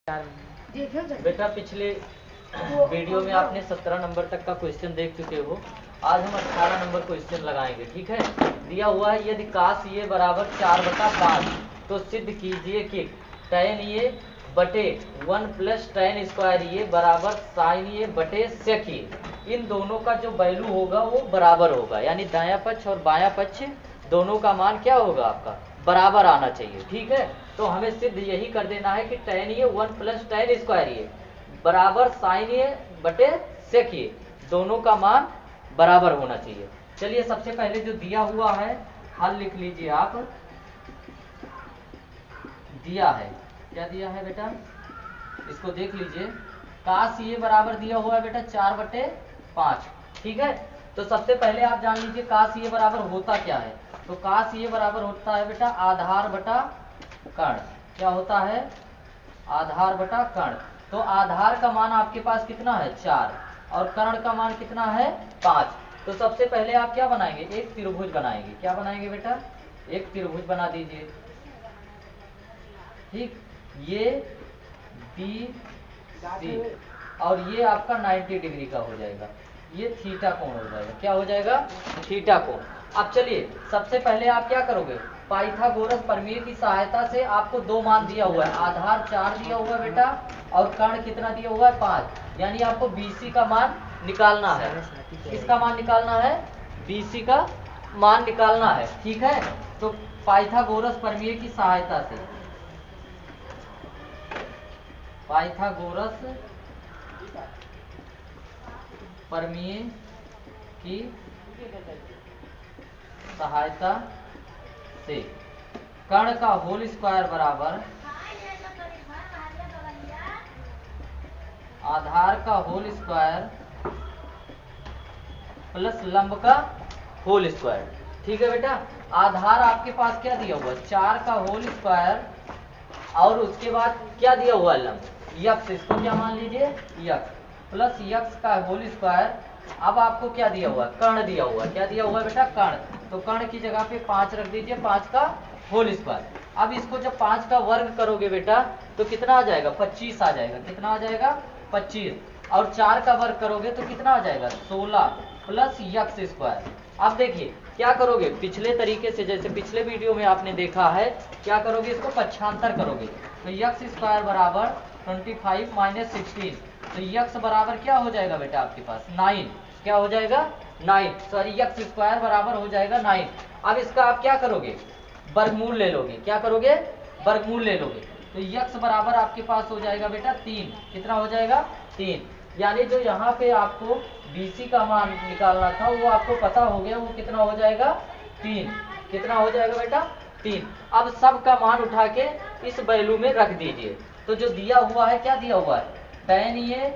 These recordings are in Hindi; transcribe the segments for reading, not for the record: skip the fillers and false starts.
बेटा पिछले वीडियो में आपने 17 नंबर तक का क्वेश्चन देख चुके हो। आज हम 18 नंबर क्वेश्चन लगाएंगे। ठीक है, दिया हुआ है यदि काश ये बराबर 4/5 तो सिद्ध कीजिए कि tan ये बटे 1 प्लस tan स्क्वायर ये बराबर साइन ये बटे सेक ये, इन दोनों का जो वैल्यू होगा वो बराबर होगा, यानी दायां पक्ष और बायां पक्ष दोनों का मान क्या होगा आपका बराबर आना चाहिए। ठीक है, तो हमें सिद्ध यही कर देना है कि tan ये 1 प्लस tan स्क्वायर ये बराबर साइन ये बटे सेक ये, दोनों का मान बराबर होना चाहिए। चलिए सबसे पहले जो दिया हुआ है हल लिख लीजिए आप। दिया है, क्या दिया है बेटा, इसको देख लीजिए। काश ये बराबर दिया हुआ है बेटा 4/5। ठीक है, तो सबसे पहले आप जान लीजिए काश ये बराबर होता क्या है। तो काश ये बराबर होता है बेटा आधार बटा कर्ण। क्या होता है, आधार बटा कर्ण। तो आधार का मान आपके पास कितना है 4 और कर्ण का मान कितना है 5। तो सबसे पहले आप क्या बनाएंगे, एक त्रिभुज बनाएंगे। क्या बनाएंगे बेटा, एक त्रिभुज बना दीजिए। ठीक, ये बी सी और ये आपका 90 डिग्री का हो जाएगा, ये थीटा कोण हो जाएगा। क्या हो जाएगा, थीटा कोण। अब चलिए सबसे पहले आप क्या करोगे, पाइथागोरस प्रमेय की सहायता से आपको दो मान दिया हुआ है, आधार 4 दिया हुआ है बेटा और कर्ण कितना दिया हुआ है 5, यानी आपको बीसी का मान निकालना है। किसका मान निकालना है, बीसी का मान निकालना है। ठीक है, तो पाइथागोरस प्रमेय की सहायता से, पाइथागोरस प्रमेय की सहायता से कर्ण का होल स्क्वायर बराबर आधार का होल स्क्वायर प्लस लंब का होल स्क्वायर। ठीक है बेटा, आधार आपके पास क्या दिया हुआ है 4 का होल स्क्वायर और उसके बाद क्या दिया हुआ है लंब यक्स, इसको क्या मान लीजिए यक्स, प्लस यक्स का होल स्क्वायर। अब आपको क्या दिया हुआ है, कर्ण दिया हुआ है। क्या दिया हुआ है बेटा, कर्ण। तो कर्ण की जगह पे 5 रख दीजिए, 5 का होल स्क्वायर। अब इसको जब 5 का वर्ग करोगे बेटा तो कितना आ जाएगा 25 आ जाएगा। कितना आ जाएगा 25, और 4 का वर्ग करोगे तो कितना आ जाएगा 16 प्लस यक्स स्क्वायर। अब देखिए क्या करोगे, पिछले तरीके से जैसे पिछले वीडियो में आपने देखा है, क्या करोगे इसको पक्षांतर करोगे। तो यक्स स्क्वायर बराबर 25 माइनस 16, तो यक्स बराबर क्या हो जाएगा बेटा आपके पास 9। क्या हो जाएगा 9, सॉरी यक्स स्क्वायर बराबर हो जाएगा 9। अब इसका आप क्या करोगे, वर्गमूल ले लोगे। क्या करोगे, वर्गमूल ले लोगे। तो यक्स बराबर आपके पास हो जाएगा बेटा 3। कितना हो जाएगा 3, यानी जो यहाँ पे आपको बीसी का मान निकालना था वो आपको पता हो गया, वो कितना हो जाएगा 3। कितना हो जाएगा बेटा 3। अब सब का मान उठा के इस वैल्यू में रख दीजिए। तो जो दिया हुआ है, क्या दिया हुआ है tan ये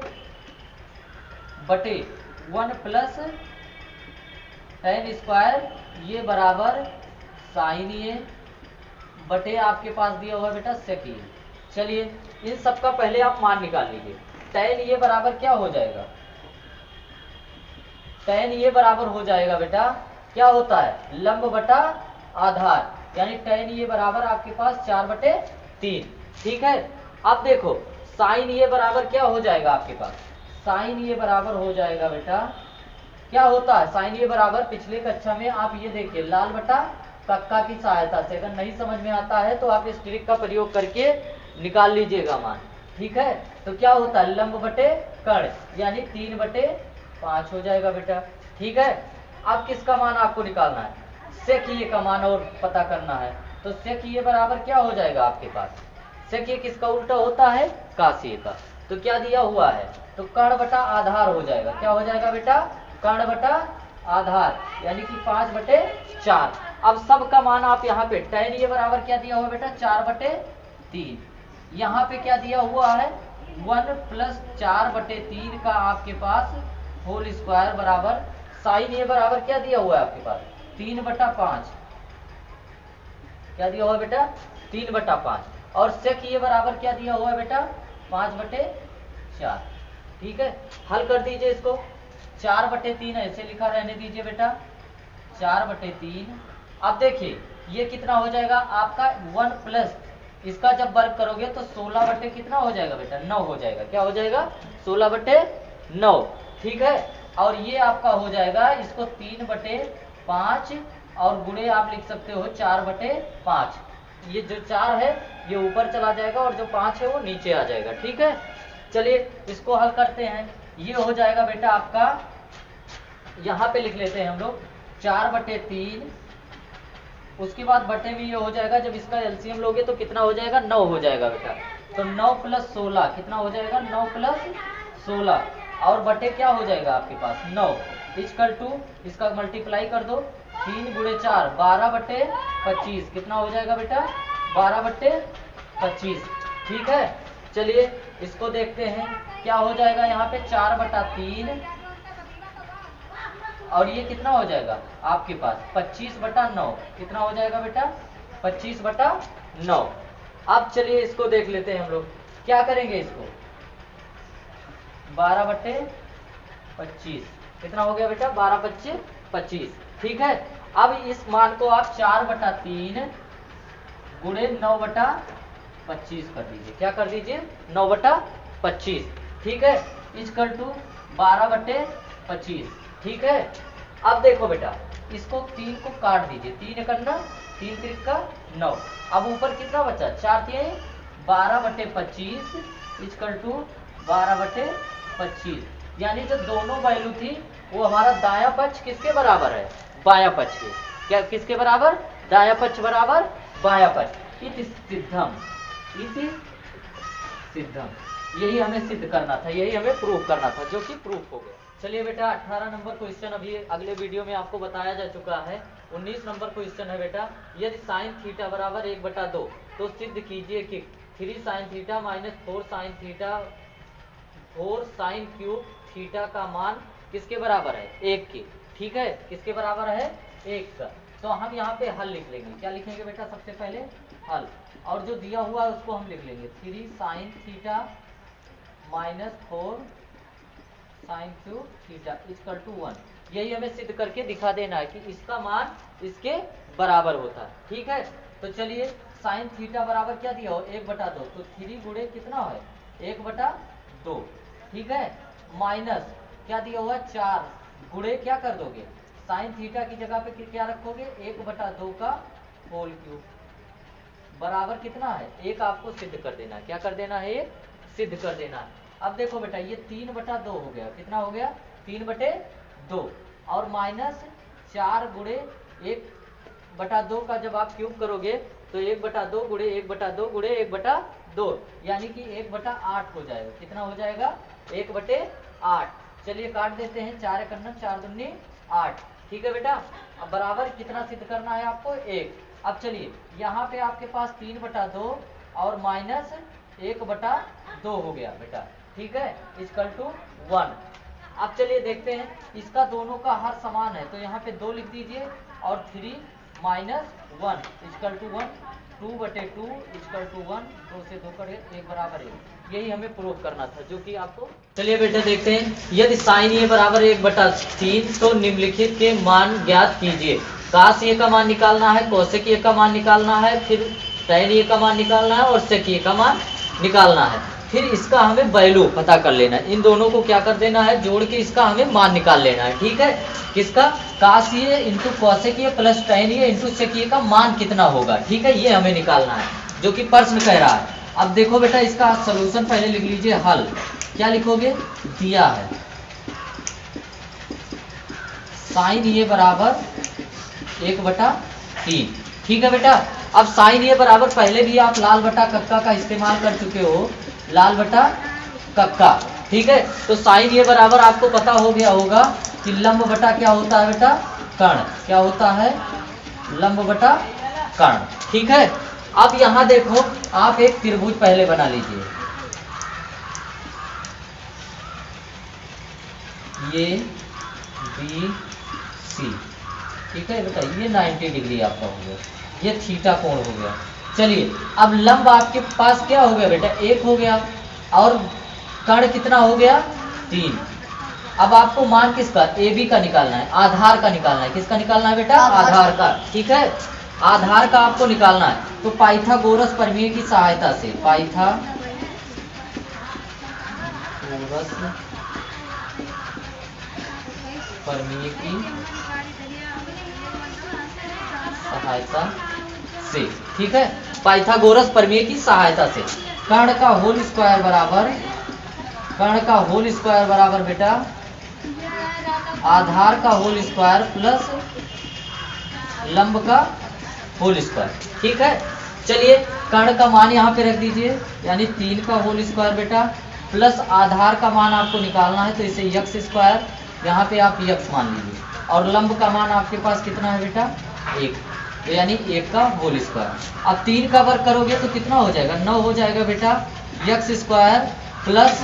बटे 1 प्लस tan स्क्वायर ये बराबर साइन ये बटे आपके पास दिया हुआ है बेटा सेक ये। चलिए इन सब का पहले आप मान निकाल लीजिए। tan ये बराबर क्या हो जाएगा, tan ये बराबर हो जाएगा बेटा, क्या होता है लंब बटा आधार, यानी tan ये बराबर आपके पास 4/3। ठीक है, अब देखो साइन ये बराबर क्या हो जाएगा आपके पास, साइन ये बराबर हो जाएगा बेटा, क्या होता है साइन ये बराबर, पिछले कक्षा में आप ये देखिए लाल बटा कक्का की सहायता से, अगर नहीं समझ में आता है तो आप इस ट्रिक का प्रयोग करके निकाल लीजिएगा मान। ठीक है, तो क्या होता है लंब बटे कर्ण, यानी 3/5 हो जाएगा बेटा। ठीक है, अब किसका मान आपको निकालना है, सेक ये का मान और पता करना है। तो सेक ये बराबर क्या हो जाएगा आपके पास, सेक ये किसका उल्टा होता है काशी का। तो क्या दिया हुआ है, तो कर्ण बटा आधार हो जाएगा। क्या हो जाएगा बेटा, कर्ण बटा आधार, यानी कि 5/4। अब सब का मान आप यहाँ पे tan ये बराबर क्या दिया हुआ बेटा 4/3, यहाँ पे क्या दिया हुआ है 1 प्लस 4/3 का आपके पास होल स्क्वायर बराबर साइन ये बराबर क्या दिया हुआ है आपके पास 3/5। क्या दिया हुआ है बेटा 3/5, और सेक ये बराबर क्या दिया हुआ है बेटा 5/4। ठीक है, हल कर दीजिए इसको। 4/3 ऐसे लिखा रहने दीजिए बेटा 4/3। अब देखिए ये कितना हो जाएगा आपका 1 प्लस इसका जब वर्ग करोगे तो 16 बटे कितना हो जाएगा बेटा, 9 हो जाएगा। क्या हो जाएगा, 16 बटे 9। ठीक है, और ये आपका हो जाएगा, इसको 3 बटे 5 और गुणे आप लिख सकते हो 4 बटे 5। ये जो 4 है ये ऊपर चला जाएगा और जो 5 है वो नीचे आ जाएगा। ठीक है, चलिए इसको हल करते हैं। ये हो जाएगा बेटा आपका, यहाँ पे लिख लेते हैं हम लोग 4 बटे 3, उसके बाद बटे में ये हो जाएगा, जब इसका एलसीएम लोगे तो कितना हो जाएगा, 9 हो जाएगा बेटा। तो 9 प्लस 16 कितना हो जाएगा, 9 प्लस 16 और बटे क्या हो जाएगा आपके पास 9 इक्वल टू, इसका मल्टीप्लाई कर दो, 3 गुणे 4 12 बटे 25 कितना हो जाएगा बेटा, 12 बटे 25। ठीक है, चलिए इसको देखते हैं क्या हो जाएगा, यहाँ पे 4 बटा 3 और ये कितना हो जाएगा आपके पास 25 बटा 9 कितना हो जाएगा बेटा, 25 बटा 9। अब चलिए इसको देख लेते हैं हम लोग, क्या करेंगे इसको, 12 बटे 25 कितना हो गया बेटा, 12 बच्चे 25। ठीक है, अब इस मान को आप 4 बटा 3 गुणे 9 बटा 25 कर दीजिए। क्या कर दीजिए, 9 बटा 25। ठीक है, इक्वल टू 12 बटे 25। ठीक है, अब देखो बेटा इसको 3 को काट दीजिए, 3 करना 3 त्रिका 9, अब ऊपर कितना बचा, 4 3 12 बटे 25 इक्वल टू 12 बटे 25। यानी जो दोनों वैल्यू थी वो हमारा दायां पक्ष किसके बराबर है, बायां पक्ष के। क्या किसके बराबर, दायां पक्ष बराबर बायां पक्ष। इति सिद्धम, इति सिद्धम, यही हमें सिद्ध करना था, यही हमें प्रूव करना था, जो कि प्रूफ हो गया। चलिए बेटा 18 नंबर क्वेश्चन अभी अगले वीडियो में आपको बताया जा चुका है। 19 नंबर क्वेश्चन है बेटा, यदि साइन थीटा बराबर 1/2 तो सिद्ध कीजिए कि 3 sine theta minus 4 sine theta 4 sine cube theta का मान किसके बराबर है, 1 के। ठीक है, किसके बराबर है, 1 का। तो हम यहाँ पे हल लिख लेंगे, क्या लिखेंगे बेटा, सबसे पहले हल, और जो दिया हुआ है उसको हम लिख लेंगे 3 sine theta minus 4 sine cube theta equal to 1। यही हमें सिद्ध करके दिखा देना है कि इसका मान इसके बराबर होता है। ठीक है, तो चलिए साइन थीटा बराबर क्या दिया हो, 1/2, तो 3 गुणे कितना है 1/2। ठीक है, माइनस क्या दिया हुआ 4 गुणे क्या कर दोगे, साइन थीटा की जगह पे क्या रखोगे, 1/2 का होल क्यूब बराबर कितना है 1। आपको सिद्ध कर देना है, क्या कर देना है, 1 सिद्ध कर देना है। अब देखो बेटा ये 3/2 हो गया, कितना हो गया 3/2 और माइनस 4 गुणे 1/2 का जब आप क्यूब करोगे तो 1/2 गुणे 1/2 गुणे 1/2 यानी कि 1/8 हो जाएगा। कितना हो जाएगा 1/8। चलिए काट देते हैं, 4 करना 4 दूनी 8। ठीक है बेटा, अब बराबर कितना सिद्ध करना है आपको 1। अब चलिए यहाँ पे आपके पास 3/2 और माइनस 1/2 हो गया बेटा। ठीक है, इक्वल टू 1। अब चलिए देखते हैं, इसका दोनों का हर समान है तो यहाँ पे 2 लिख दीजिए और 3 minus 1 equal to 1, 2/2 equal to 1, 2 से 2 कटे 1 बराबर 1। यही हमें प्रूव करना था, जो कि आपको। चलिए बेटा देखते हैं, यदि साइन ए बराबर 1/3 तो निम्नलिखित के मान ज्ञात कीजिए। काश ए का मान निकालना है, कोसेक ए का मान निकालना है, फिर टैन ए का मान निकालना है और सेक ए का मान निकालना है। फिर इसका हमें वैल्यू पता कर लेना है, इन दोनों को क्या कर देना है, जोड़ के इसका हमें मान निकाल लेना है। ठीक है, किसका, cos A into cosec A plus tan A into sec A का मान कितना होगा। ठीक है, ये हमें निकालना है, जो कि प्रश्न कह रहा है। अब देखो बेटा इसका सलूशन पहले लिख लीजिए, हल क्या लिखोगे, दिया है साइन ए बराबर 1/3। ठीक है बेटा, अब साइन ए बराबर पहले भी आप लाल बटा कक्का का इस्तेमाल कर चुके हो, लाल बटा कक्का। ठीक है, तो साइन ए बराबर आपको पता हो गया होगा कि लंब बटा क्या होता है बेटा, कर्ण। क्या होता है, लंब बटा कर्ण। ठीक है, अब यहाँ देखो आप एक त्रिभुज पहले बना लीजिए, ये बी सी। ठीक है बेटा, ये 90 डिग्री आपका हो गया, ये थीटा कोण हो गया। चलिए अब लंब आपके पास क्या हो गया बेटा, 1 हो गया और कर्ण कितना हो गया 3। अब आपको मान किसका, ए बी का निकालना है, आधार का निकालना है। किसका निकालना है बेटा, आधार का। ठीक है, आधार का आपको निकालना है, तो पाइथागोरस प्रमेय की सहायता से, पाइथागोरस प्रमेय की सहायता से, ठीक है, पाइथागोरस प्रमेय की सहायता से कर्ण का होल स्क्वायर बराबर बेटा आधार का होल स्क्वायर प्लस लंब का होल स्क्वायर, ठीक है। चलिए कर्ण का मान यहाँ पे रख दीजिए, यानी 3 का होल स्क्वायर बेटा प्लस आधार का मान आपको निकालना है, तो इसे यक्स स्क्वायर, यहाँ पे आप यक्स मान लीजिए, और लंब का मान आपके पास कितना है बेटा 1, तो यानी 1 का होल स्क्वायर। अब 3 का वर्ग करोगे तो कितना हो जाएगा 9 हो जाएगा बेटा, यक्स स्क्वायर प्लस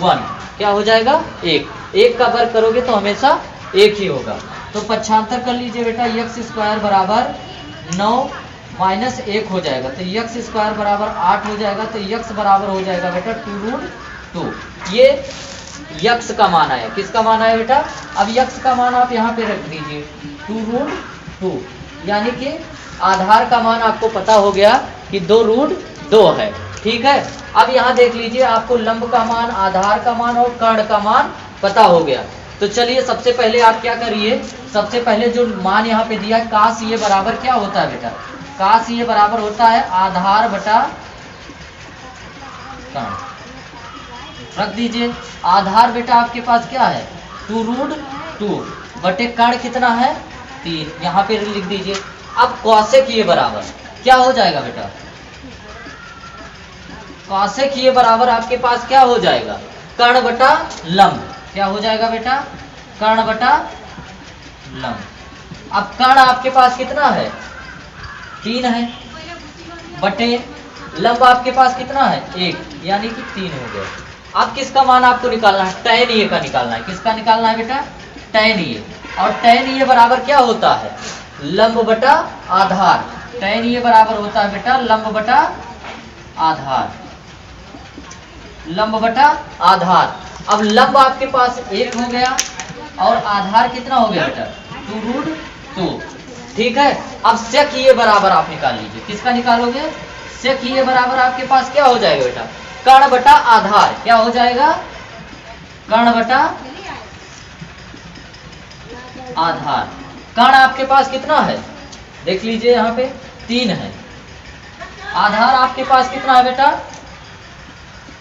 1 क्या हो जाएगा 1 का वर्ग करोगे तो हमेशा 1 ही होगा, तो पक्षांतर कर लीजिए बेटा, यक्स स्क्वायर बराबर 9 माइनस 1 हो जाएगा, तो यक्स स्क्वायर बराबर 8 हो जाएगा, तो यक्स बराबर हो जाएगा बेटा 2√2। ये यक्स का मान आया, किसका मान आया बेटा, अब यक्स का मान आप यहाँ पे रख दीजिए 2√2, यानी कि आधार का मान आपको पता हो गया कि 2√2 है, ठीक है। अब यहाँ देख लीजिए, आपको लंब का मान, आधार का मान और कर्ण का मान पता हो गया, तो चलिए सबसे पहले आप क्या करिए, सबसे पहले जो मान यहाँ पे दिया है काश ये बराबर क्या होता है बेटा, काश ये बराबर होता है आधार बटा कर्ण, रख दीजिए। आधार बेटा आपके पास क्या है 2√2 बटे कर्ण कितना है 3, यहाँ पे लिख दीजिए। अब कौशिक ये बराबर क्या हो जाएगा बेटा, कौशिक ये बराबर आपके पास क्या हो जाएगा कर्ण बटा लंब, क्या हो जाएगा बेटा कर्ण बटा लंब। अब कर्ण आपके पास कितना है 3 है, बटे लंब आपके पास कितना है 1, यानी कि 3 हो गया। अब किसका मान आपको निकालना है, tan ये का निकालना है, किसका निकालना है बेटा tan ये, और tan ये बराबर क्या होता है लंब बटा आधार, tan ये बराबर होता है बेटा लंब बटा आधार, लंब बटा आधार। अब लंब आपके पास 1 हो गया और आधार कितना हो गया बेटा 2√2, ठीक है। अब sec ये बराबर आप निकाल लीजिए, किसका निकालोगे sec ये बराबर आपके पास क्या हो जाएगा बेटा कर्ण बटा आधार, क्या हो जाएगा कर्ण बटा आधार। कर्ण आपके पास कितना है देख लीजिए, यहाँ पे 3 है, आधार आपके पास कितना है बेटा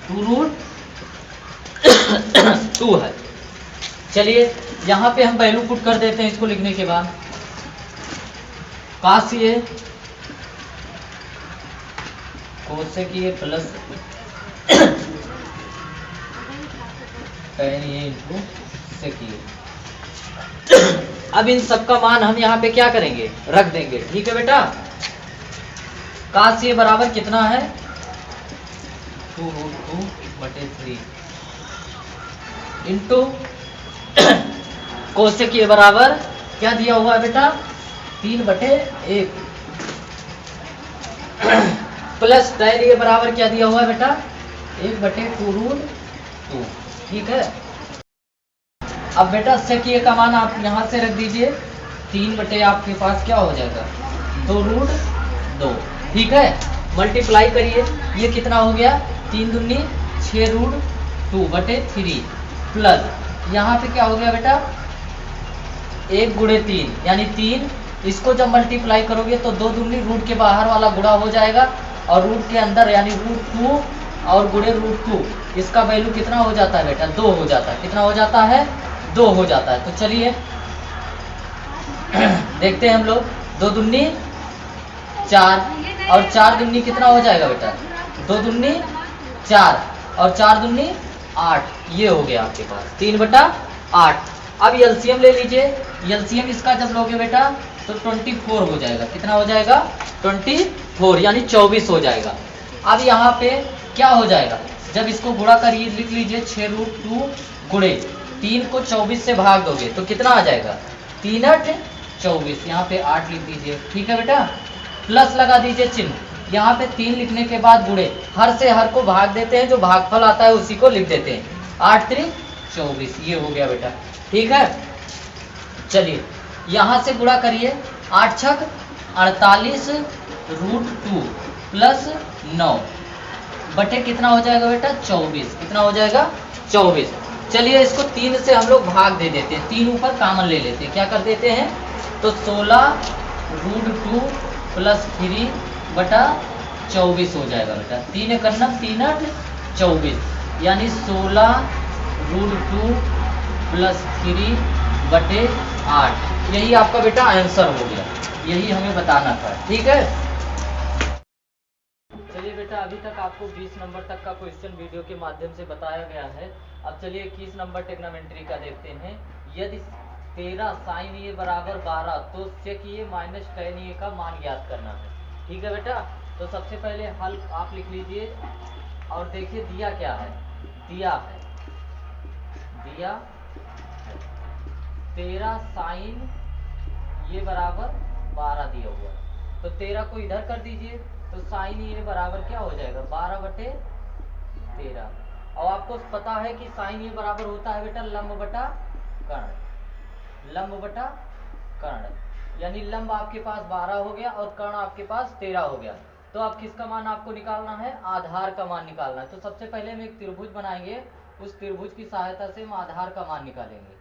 2√2 है। चलिए यहाँ पे हम वैल्यू पुट कर देते हैं इसको लिखने के बाद, काश ये कोसेक ये प्लस tan ये इंटू सेक ये। अब इन सब का मान हम यहाँ पे क्या करेंगे रख देंगे, ठीक है बेटा। काश ये बराबर कितना है 2√2/3 इंटू कोसेक ये बराबर क्या दिया हुआ है बेटा 3/1 प्लस tan ये बराबर क्या दिया हुआ है बेटा 1/2√2, ठीक है। अब बेटा sec ये का मान आप यहाँ से रख दीजिए, 3 आपके पास क्या हो जाएगा 2√2, ठीक है। मल्टीप्लाई करिए, ये कितना हो गया 3 दूनी 6√2/3 प्लस यहाँ पे क्या हो गया बेटा 1×3 यानी 3, इसको जब मल्टीप्लाई करोगे तो 2 दूनी रूट के बाहर वाला गुणा हो जाएगा और रूट के अंदर यानी √2 और गुणे √2, इसका वैल्यू कितना हो जाता है बेटा 2 हो जाता है, कितना हो जाता है 2 हो जाता है। तो चलिए देखते हैं हम लोग, 2 दूनी 4 और 4 दूनी कितना हो जाएगा बेटा 2 दूनी 4 और 4 दूनी 8, ये हो गया आपके पास 3/8। अब एलसीएम ले लीजिए, एलसीएम इसका जब लोगे बेटा तो 24 हो जाएगा, कितना हो जाएगा 24 यानी 24 हो जाएगा। अब यहाँ पे क्या हो जाएगा, जब इसको गुणा करिए लिख लीजिए 6√2 गुणे 3 को 24 से भाग दोगे तो कितना आ जाएगा 3×8 24, यहाँ पे 8 लिख दीजिए, ठीक है बेटा। प्लस लगा दीजिए चिन्ह, यहाँ पे 3 लिखने के बाद गुणे, हर से हर को भाग देते हैं, जो भागफल आता है उसी को लिख देते हैं, 8×3 24, ये हो गया बेटा, ठीक है। चलिए यहाँ से गुणा करिए, 8×6 48√2 प्लस 9 बटे कितना हो जाएगा बेटा 24। कितना हो जाएगा 24। चलिए इसको 3 से हम लोग भाग दे देते हैं, 3 ऊपर कॉमन ले लेते हैं। क्या कर देते हैं तो 16√2 प्लस 3 बटा 24 हो जाएगा बेटा। 3 करना 3 8 24 यानी 16√2 प्लस 3 बटे 8। यही आपका बेटा आंसर हो गया, यही हमें बताना था। ठीक है, चलिए बेटा अभी तक आपको 20 नंबर तक का क्वेश्चन वीडियो के माध्यम से बताया गया है। अब चलिए 21 नंबर ट्रिग्नोमेट्री का देखते हैं। यदि 13 साइन ए बराबर 12 तो सेक ए माइनस tan ए का मान ज्ञात करना है। ठीक है बेटा, तो सबसे पहले हल आप लिख लीजिए और देखिए दिया क्या है। दिया है 13 साइन ये बराबर 12 दिया हुआ है, तो 13 को इधर कर दीजिए तो साइन ये बराबर क्या हो जाएगा 12 बटे 13। और आपको पता है कि साइन ये बराबर होता है बेटा लंब बटा कर्ण। लंब बटा कर्ण यानी लंब आपके पास 12 हो गया और कर्ण आपके पास 13 हो गया। तो अब किसका मान आपको निकालना है, आधार का मान निकालना है। तो सबसे पहले हम एक त्रिभुज बनाएंगे, उस त्रिभुज की सहायता से हम आधार का मान निकालेंगे।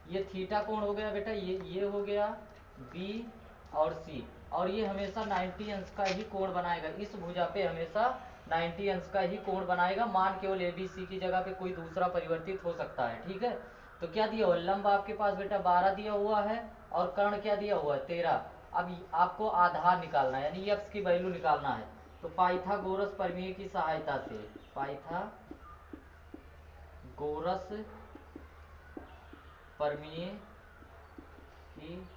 ये थीटा कोण हो गया बेटा, ये हो गया बी और सी, और ये हमेशा 90 अंश का ही कोण बनाएगा। इस भुजा पे हमेशा 90 अंश का ही कोण बनाएगा। मान केवल ए बी सी की जगह पे कोई दूसरा परिवर्तित हो सकता है। ठीक है, तो क्या दिया हुआ लंब आपके पास बेटा 12 दिया हुआ है और कर्ण क्या दिया हुआ है 13। अब आपको आधार निकालना है यानी एक्स की वैल्यू निकालना है। तो पाइथागोरस प्रमेय की सहायता से, पाइथागोरस प्रमेय की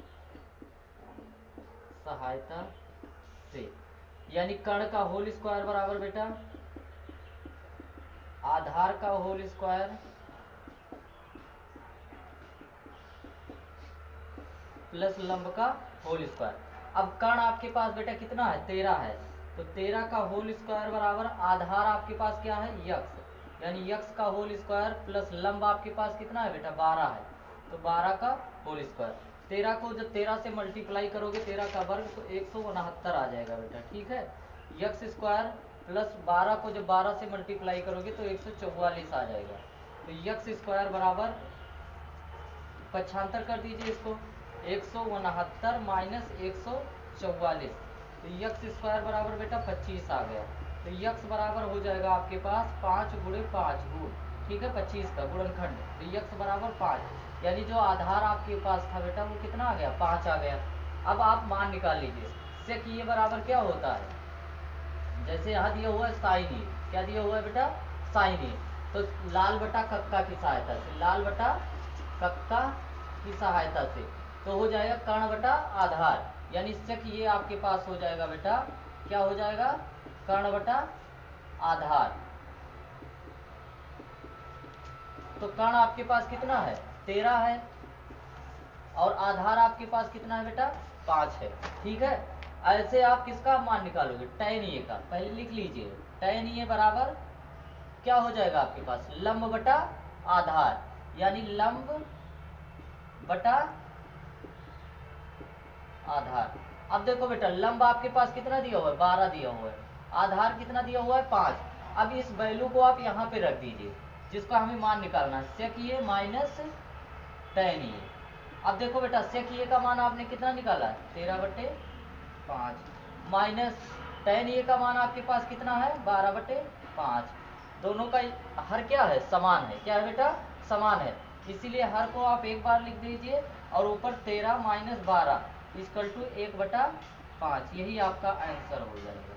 सहायता से यानी कर्ण का होल स्क्वायर बराबर बेटा आधार का होल स्क्वायर प्लस लंब का होल स्क्वायर। अब कर्ण आपके पास बेटा कितना है 13 है, तो 13 का होल स्क्वायर बराबर आधार आपके पास क्या है यक्स, यानी यक्स का होल स्क्वायर प्लस लंब आपके पास कितना है बेटा 12 है, तो 12 का होल स्क्वायर। 13 को जब 13 से मल्टीप्लाई करोगे 13 का वर्ग तो 169 आ जाएगा बेटा। ठीक है, यक्स स्क्वायर प्लस 12 को जब 12 से मल्टीप्लाई करोगे तो 144 आ जाएगा। तो यक्स स्क्वायर बराबर 75 कर दीजिए इसको, 169 माइनस 144, तो यक्स स्क्वायर बराबर बेटा 25 आ गया। तो यक्स बराबर हो जाएगा आपके पास 5 गुणे 5 गुण, ठीक है 25 का गुणनखंड, तो यक्स बराबर 5 यानी जो आधार आपके पास था बेटा वो कितना आ गया 5 आ गया। अब आप मान निकाल लीजिए सेक ये बराबर क्या होता है, जैसे यहाँ दिया हुआ है साइन ए, क्या दिया हुआ है बेटा साइन ए, तो लाल बटा कक्का की सहायता से, लाल बटा कक्का की सहायता से तो हो जाएगा कर्ण बटा आधार, यानी सेक ये आपके पास हो जाएगा बेटा क्या हो जाएगा कर्ण बटा आधार। तो कर्ण आपके पास कितना है 13 है और आधार आपके पास कितना है बेटा 5 है। ठीक है, ऐसे आप किसका मान निकालोगे tan ए का, पहले लिख लीजिए tan ए बराबर क्या हो जाएगा आपके पास लंब बटा आधार, यानी लंब बटा आधार। अब देखो बेटा लंब आपके पास कितना दिया हुआ है 12 दिया हुआ है, आधार कितना दिया हुआ है 5। अब इस वैल्यू को आप यहाँ पे रख दीजिए जिसका हमें मान निकालना है सेक ए माइनस tan ए। अब देखो बेटा सेक ए का मान आपने कितना निकाला है 13/5 माइनस tan ए का मान आपके पास कितना है 12/5। दोनों का हर क्या है समान है, क्या है बेटा समान है, इसीलिए हर को आप एक बार लिख दीजिए और ऊपर 13 माइनस 12 इक्वल टू 1/5, यही आपका आंसर हो जाएगा।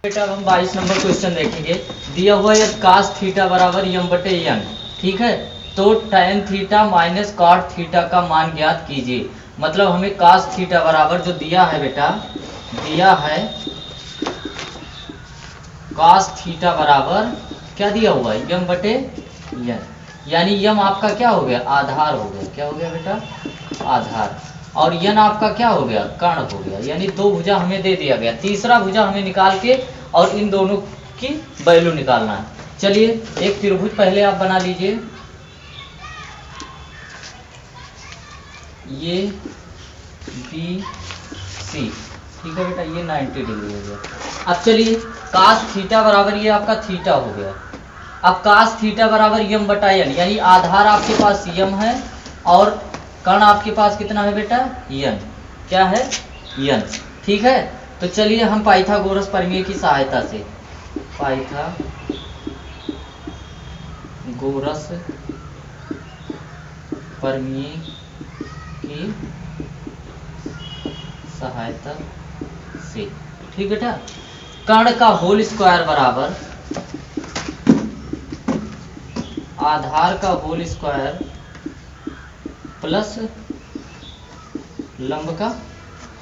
बेटा अब हम 22 नंबर क्वेश्चन देखेंगे। दिया हुआ है cos थीटा बराबर m/n, ठीक है, तो tan theta minus cot theta का मान ज्ञात कीजिए। मतलब हमें cos थीटा बराबर जो दिया है बेटा, दिया है cos थीटा बराबर क्या दिया हुआ है m/n, यानी m आपका क्या हो गया आधार हो गया, क्या हो गया बेटा आधार, और n आपका क्या हो गया कर्ण हो गया, यानी दो भुजा हमें दे दिया गया, तीसरा भुजा हमें निकाल के और इन दोनों की वैल्यू निकालना है। चलिए एक त्रिभुज पहले आप बना लीजिए, ये बी सी, ठीक है बेटा, ये 90 डिग्री हो गया। अब चलिए कास थीटा बराबर ये आपका थीटा हो गया। अब कास थीटा बराबर यम बटा एन, यानी आधार आपके पास यम है और कर्ण आपके पास कितना है बेटा, यन। क्या है, यन, ठीक है। तो चलिए हम पाइथागोरस प्रमेय की सहायता से, पाइथागोरस प्रमेय की सहायता से, ठीक बेटा, कर्ण का होल स्क्वायर बराबर आधार का होल स्क्वायर प्लस लंब का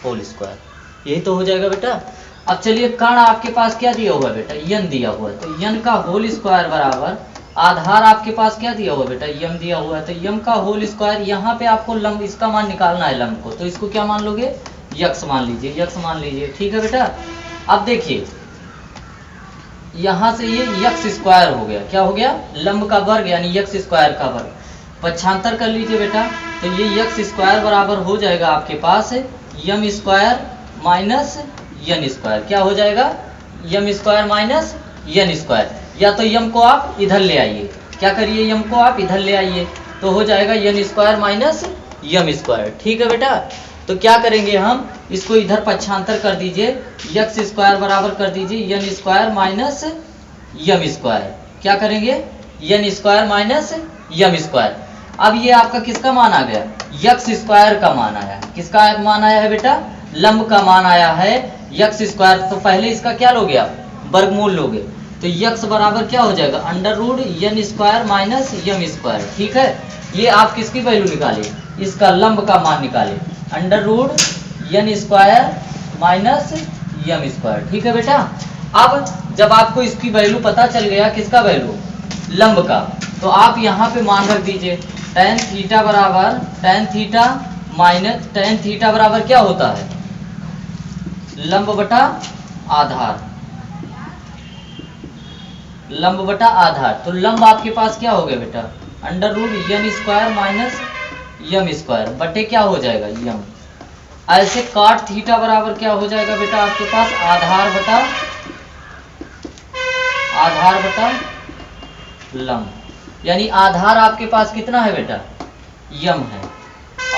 होल स्क्वायर, यही तो हो जाएगा बेटा। अब चलिए कर्ण आपके पास क्या दिया हुआ है बेटा, यन दिया हुआ है, तो यन का होल स्क्वायर बराबर आधार आपके पास क्या दिया हुआ है बेटा, यम दिया हुआ है, तो यम का होल स्क्वायर, यहाँ पे आपको लंब इसका मान निकालना है लंब को, तो इसको क्या मान लोगे, यक्स मान लीजिए, यक्स मान लीजिए, ठीक है बेटा। अब देखिए यहाँ से ये यक्स स्क्वायर हो गया, क्या हो गया, लंब का वर्ग यानी यक्स स्क्वायर का वर्ग, पक्षांतर कर लीजिए बेटा, तो ये यक्स स्क्वायर बराबर हो जाएगा आपके पास यम स्क्वायर माइनस यन स्क्वायर, क्या हो जाएगा, यम स्क्वायर माइनस यन स्क्वायर, या तो यम को आप इधर ले आइए, क्या करिए, यम को आप इधर ले आइए, तो हो जाएगा यन स्क्वायर माइनस यम स्क्वायर, ठीक है बेटा। तो क्या करेंगे हम, इसको इधर पक्षांतर कर दीजिए, यक्स स्क्वायर बराबर कर दीजिए यन स्क्वायर माइनस यम स्क्वायर, क्या करेंगे, यन स्क्वायर माइनस यम स्क्वायर। अब ये आपका किसका मान आ गया, यक्स स्क्वायर का मान आया, किसका मान आया है बेटा, लंब का मान आया है यक्स स्क्वायर। तो पहले इसका क्या लोगे आप, वर्गमूल लोगे, तो यक्स बराबर क्या हो जाएगा, अंडर रूट यन स्क्वायर माइनस यम स्क्वायर, ठीक है। ये आप किसकी वैल्यू निकाले, इसका लंब का मान निकाले, अंडर रूट यन स्क्वायर माइनस यम स्क्वायर, ठीक है बेटा। अब जब आपको इसकी वैल्यू पता चल गया, किसका वैल्यू, लंब का, तो आप यहाँ पे मान रख दीजिए tan थीटा बराबर tan theta minus tan theta बराबर क्या होता है, लंब बटा आधार, लंब बटा आधार। तो लंब आपके पास क्या हो गया बेटा, अंडर रूट यन स्क्वायर माइनस यम स्क्वायर बटे क्या हो जाएगा, यम। ऐसे काट थीटा बराबर क्या हो जाएगा बेटा आपके पास, आधार बटा लंब, यानी आधार आपके पास कितना है बेटा, यम है,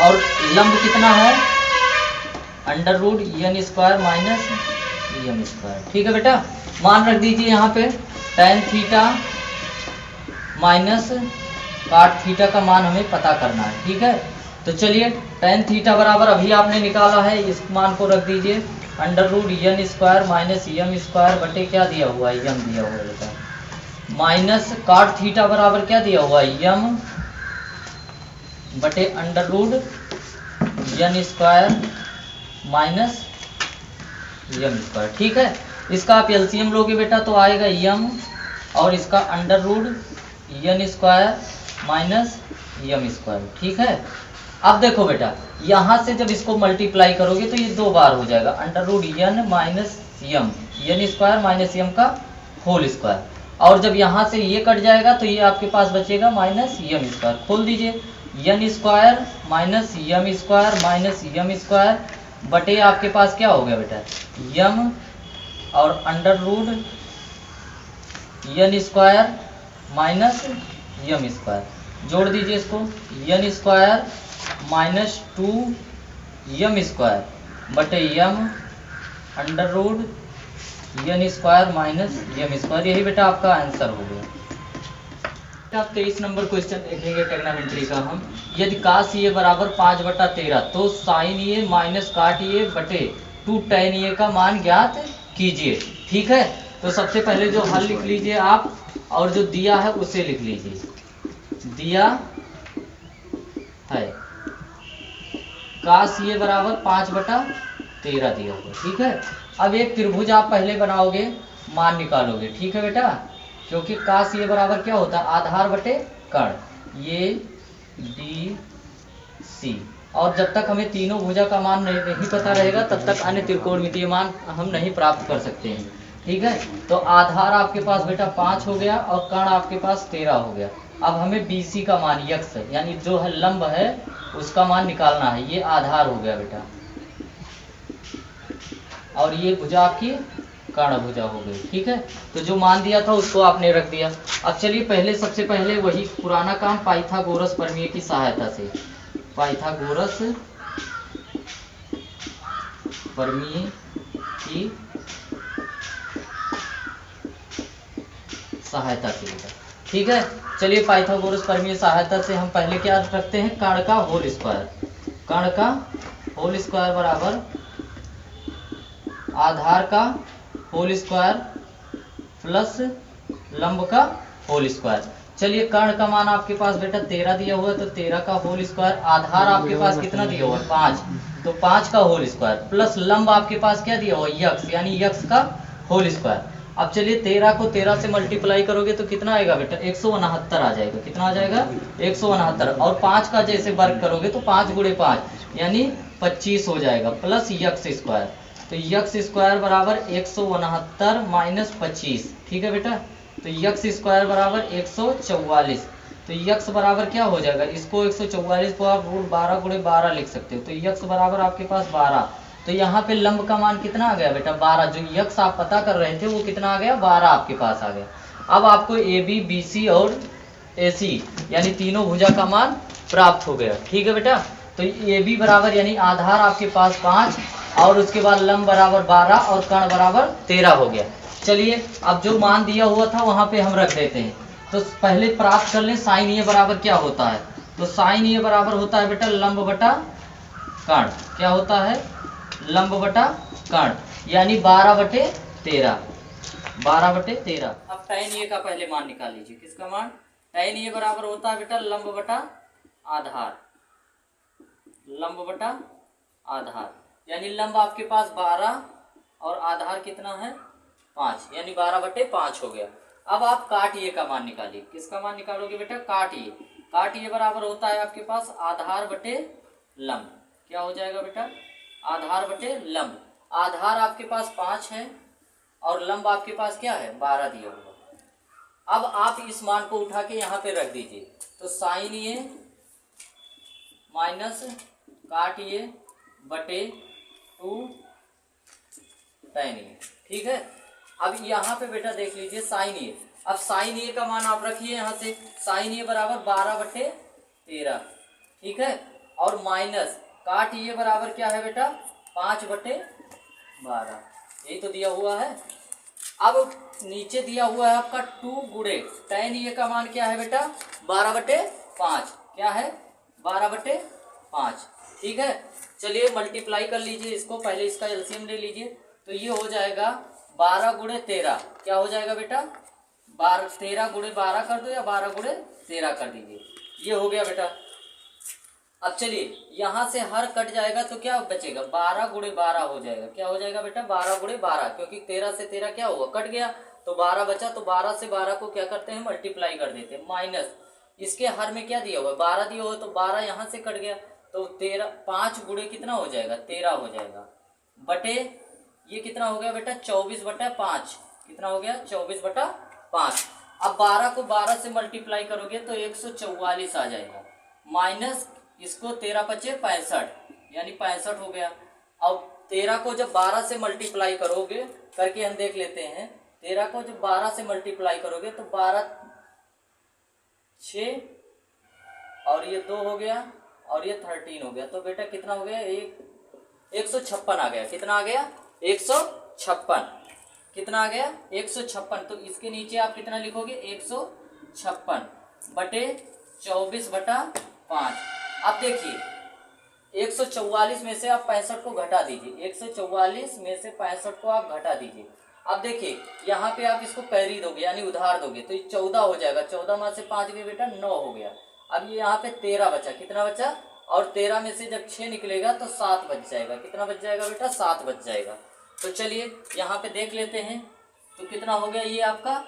और लंब कितना है, अंडर रूट यन स्क्वायर माइनस यम स्क्वायर, ठीक है बेटा। मान रख दीजिए यहाँ पे tan थीटा माइनस काट थीटा का मान हमें पता करना है, ठीक है। तो चलिए tan थीटा बराबर अभी आपने निकाला है, इस मान को रख दीजिए अंडर रूट यन स्क्वायर माइनस यम स्क्वायर बटे क्या दिया हुआ है, यम दिया हुआ है बेटा, माइनस काट थीटा बराबर क्या दिया हुआ है, यम बटे अंडर रूट यन स्क्वायर माइनस यम स्क्वायर, ठीक है। इसका आप एलसीएम लोगे बेटा तो आएगा यम और इसका अंडर रूट यन स्क्वायर माइनस यम स्क्वायर, ठीक है। अब देखो बेटा यहाँ से जब इसको मल्टीप्लाई करोगे तो ये दो बार हो जाएगा, अंडर रूट यन माइनस यम, यन स्क्वायर माइनस यम का होल स्क्वायर, और जब यहाँ से ये कट जाएगा तो ये आपके पास बचेगा माइनस यम स्क्वायर, खोल दीजिए, यन स्क्वायर माइनस यम स्क्वायर बटे आपके पास क्या हो गया बेटा, यम और अंडर रूट यन स्क्वायर माइनस यम स्क्वायर, जोड़ दीजिए इसको, यन स्क्वायर माइनस 2 यम स्क्वायर बटे यम अंडर रूट यन स्क्वायर माइनस यम स्क्वायर, यही बेटा आपका आंसर हो गया। आप 23 नंबर क्वेश्चन देखेंगे ट्रिग्नोमेट्री का हम, यदि काश ये बराबर 5/13 तो साइन ये माइनस काट ये बटे 2 tan ये का मान ज्ञात कीजिए, ठीक है। तो सबसे पहले जो हल लिख लीजिए आप, और जो दिया है उसे लिख लीजिए, दिया है काश ये बराबर 5/13 दिया हुआ, ठीक है। अब एक त्रिभुज आप पहले बनाओगे, मान निकालोगे, ठीक है बेटा, क्योंकि काश ये बराबर क्या होता है, आधार बटे कर्ण, ये डी सी, और जब तक हमें तीनों भुजा का मान नहीं पता रहेगा तब तक अन्य त्रिकोणमितीय मान हम नहीं प्राप्त कर सकते हैं, ठीक है। तो आधार आपके पास बेटा 5 हो गया और कर्ण आपके पास 13 हो गया। अब हमें BC का मान यक्स यानी जो है लंब है उसका मान निकालना है। ये आधार हो गया बेटा, और ये भुजा आपकी कर्ण भुजा हो गई। ठीक है, तो जो मान दिया था उसको आपने रख दिया। अब चलिए पहले सबसे पहले वही पुराना काम पाइथागोरस प्रमेय की सहायता से, पाइथागोरस प्रमेय की सहायता से बेटा। ठीक है, चलिए पाइथागोरस प्रमेय सहायता से हम पहले क्या रखते हैं, कर्ण का होल स्क्वायर। कर्ण का होल स्क्वायर बराबर आधार का होल स्क्वायर प्लस लंब का होल स्क्वायर। चलिए कर्ण का मान आपके पास बेटा 13 दिया हुआ है, तो 13 का होल स्क्वायर, आधार आपके पास कितना दिया हुआ है 5, तो 5 का होल स्क्वायर प्लस लंब आपके पास क्या दिया हुआ है यक्स, यानी यक्स का होल स्क्वायर। अब चलिए 13 को 13 से मल्टीप्लाई करोगे तो कितना आएगा बेटा 169 आ जाएगा। कितना आ जाएगा 169, और 5 का जैसे वर्ग करोगे तो 5 गुणे 5 यानी 25 हो जाएगा, प्लस यक्स स्क्वायर। तो यक्स स्क्वायर बराबर 169 माइनस 25। ठीक है बेटा, तो यक्स स्क्वायर बराबर 144। तो यक्स बराबर क्या हो जाएगा, इसको 144 को आप रूट 12 गुणे 12 लिख सकते हो। तो यक्स बराबर आपके पास 12। तो यहाँ पे लंब का मान कितना आ गया बेटा 12, जो यक्स आप पता कर रहे थे वो कितना आ गया 12 आपके पास आ गया। अब आपको ए बी बी सी और ए सी यानी तीनों भुजा का मान प्राप्त हो गया। ठीक है बेटा, तो ए बी बराबर यानी आधार आपके पास 5 और उसके बाद लंब बराबर 12 और कर्ण बराबर 13 हो गया। चलिए अब जो मान दिया हुआ था वहां पे हम रख देते हैं। तो पहले प्राप्त कर लें साइन ए बराबर क्या होता है, तो साइन ए बराबर होता है बेटा लंब बटा कर्ण। क्या होता है, लंब बटा कर्ण, यानी 12/13। 12/13। अब tan ए का पहले मान निकाल लीजिए। किसका मान, tan ए बराबर होता है बेटा लंब बटा आधार, लंब बटा आधार, यानी लंब आपके पास 12 और आधार कितना है 5, यानी 12/5 हो गया। अब आप काट ए का मान निकालिए। किसका मान निकालोगे बेटा, काट ए। काट ए बराबर होता है आपके पास आधार बटे लंब। क्या हो जाएगा बेटा, आधार बटे लंब। आधार आपके पास 5 है और लंब आपके पास क्या है 12 दिया हुआ। अब आप इस मान को उठा के यहाँ पे रख दीजिए। तो साइन ए माइनस काट ए बटे 2 tan ए। ठीक है, अब यहाँ पे बेटा देख लीजिए साइन ए। अब साइन ए का मान आप रखिए यहाँ से, साइन ए बराबर 12/13। ठीक है, और माइनस काट ये बराबर क्या है बेटा 5/12, यही तो दिया हुआ है। अब नीचे दिया हुआ है आपका 2 गुणे tan ये का मान क्या है बेटा 12/5। क्या है 12/5। ठीक है, चलिए मल्टीप्लाई कर लीजिए इसको, पहले इसका एलसीएम ले लीजिए। तो ये हो जाएगा 12 गुणे 13। क्या हो जाएगा बेटा 13 गुणे 12 कर दो या 12 गुणे 13 कर दीजिए, ये हो गया बेटा। अब चलिए यहाँ से हर कट जाएगा तो क्या बचेगा 12 गुणे 12 हो जाएगा। क्या हो जाएगा बेटा 12 गुणे 12, क्योंकि 13 से 13 क्या हुआ कट गया, तो 12 बचा। तो 12 से 12 को क्या करते हैं मल्टीप्लाई कर देते हैं, माइनस इसके हर में क्या दिया हुआ 12 दिया हुआ, तो 12 यहाँ से कट गया। तो 13 5 गुणे कितना हो जाएगा 13 हो जाएगा, बटे ये कितना हो गया बेटा 24/5। कितना हो गया 24/5। अब 12 को 12 से मल्टीप्लाई करोगे तो 144 आ जाएगा, माइनस इसको 13 बचे 65, यानी 65 हो गया। अब 13 को जब 12 से मल्टीप्लाई करोगे करके हम देख लेते हैं, 13 को जब 12 से मल्टीप्लाई करोगे तो 12 6 और ये 2 हो गया और ये 13 हो गया। तो बेटा कितना हो गया 156 आ गया। कितना आ गया 156। कितना आ गया 156। तो इसके नीचे आप कितना लिखोगे 156 बटे 24/5। अब देखिए 144 में से आप 65 को घटा दीजिए, 144 में से 65 को आप घटा दीजिए। अब देखिए यहाँ पे आप इसको कैरी दोगे यानी उधार दोगे तो ये 14 हो जाएगा, 14 में से 5 गए बेटा 9 हो गया। अब ये यहाँ पे 13 बचा, कितना बचा, और 13 में से जब 6 निकलेगा तो 7 बच जाएगा। कितना बच जाएगा बेटा 7 बच जाएगा। तो चलिए यहाँ पे देख लेते हैं, तो कितना हो गया ये आपका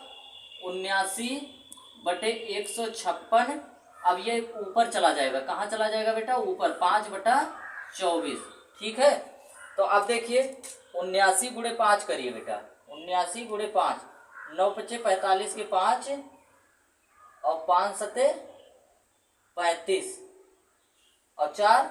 79/156। अब ये ऊपर चला जाएगा, कहाँ चला जाएगा बेटा ऊपर 5/24। ठीक है, तो अब देखिए 79 गुणे 5 करिए बेटा, 79 गुणे 5, 9 × 5 = 45 के 5 और 5 × 7 = 35 और 4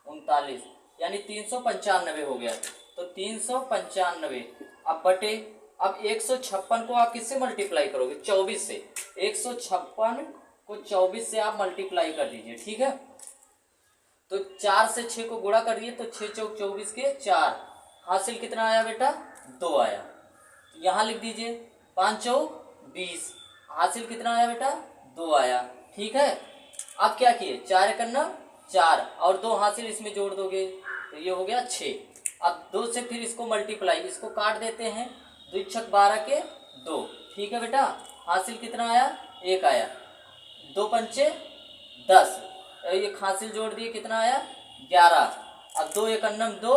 39, यानी 395 हो गया। तो 395 अब बटे, अब 156 को आप किससे मल्टीप्लाई करोगे? 24 से। 156 को 24 से आप मल्टीप्लाई कर दीजिए, ठीक है। तो 4 से 6 को गुणा करिए तो 6 चौक 24 के 4, हासिल कितना आया बेटा? 2 आया। यहाँ लिख दीजिए 5 चौक 20, हासिल कितना आया बेटा? 2 आया, ठीक है। अब क्या किए? 4 एक 4 और 2 हासिल इसमें जोड़ दोगे तो ये हो गया 6। अब 2 से फिर इसको मल्टीप्लाई, इसको काट देते हैं, 2 छक 12 के 2, ठीक है बेटा। हासिल कितना आया? 1 आया। 2 पंचे 10, एक हासिल जोड़ दिए, कितना आया? 11। अब 2 एक 2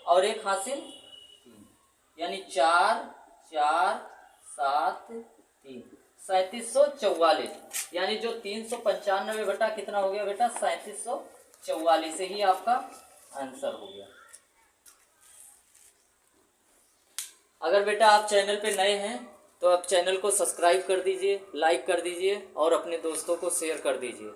और एक हासिल 3, यानी 4 4 7 3, 3744, यानी जो 395 बटा कितना हो गया बेटा? 3744 ही आपका आंसर हो गया। अगर बेटा आप चैनल पे नए हैं तो आप चैनल को सब्सक्राइब कर दीजिए, लाइक कर दीजिए और अपने दोस्तों को शेयर कर दीजिए।